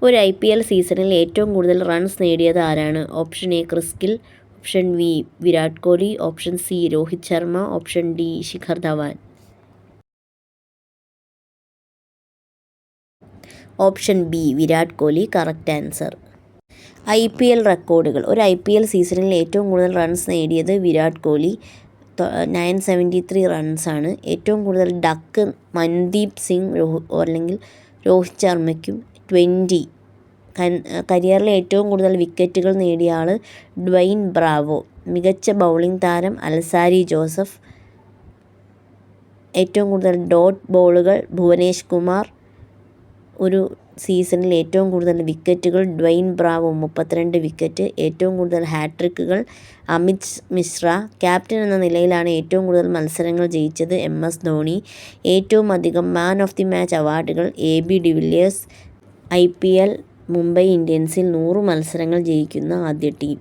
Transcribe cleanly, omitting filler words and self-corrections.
ഒരു IPL സീസണിൽ ഏറ്റവും കൂടുതൽ റൺസ് നേടിയത് ആരാണ്? Option A Chris Gill, option B Virat Kohli, option C Rohit Sharma, option D Shikhar Dhawan. Option B Virat Kohli correct answer. IPL റെക്കോർഡുകൾ. ഒരു IPL സീസണിൽ ഏറ്റവും കൂടുതൽ റൺസ് നേടിയത് വിരാട് കോഹ്ലി 973 റൺസാണ്. ഏറ്റവും കൂടുതൽ ഡക്ക് മൻദീപ് സിംഗ് അല്ലെങ്കിൽ രോഹിത് ശർമ്മയ്ക്കും 20. കരിയറിലെ ഏറ്റവും കൂടുതൽ വിക്കറ്റുകൾ നേടിയ ആൾ ഡ്വെയ്ൻ ബ്രാവോ. മികച്ച ബൗളിംഗ് താരം അൽസാരി ജോസഫ്. ഏറ്റവും കൂടുതൽ ഡോട്ട് ബോളുകൾ ഭുവനേഷ് കുമാർ. ഒരു സീസണിൽ ഏറ്റവും കൂടുതൽ വിക്കറ്റുകൾ ഡ്വെയ്ൻ ബ്രാവോ 32 വിക്കറ്റ്. ഏറ്റവും കൂടുതൽ ഹാട്രിക്കുകൾ അമിത് മിശ്ര. ക്യാപ്റ്റൻ എന്ന നിലയിലാണ് ഏറ്റവും കൂടുതൽ മത്സരങ്ങൾ ജയിച്ചത് MS ധോണി. ഏറ്റവും അധികം മാൻ ഓഫ് ദി മാച്ച് അവാർഡുകൾ AB ഡിവില്ലിയേഴ്സ്. IPL മുംബൈ ഇന്ത്യൻസിൽ 100 മത്സരങ്ങൾ ജയിക്കുന്ന ആദ്യ ടീം.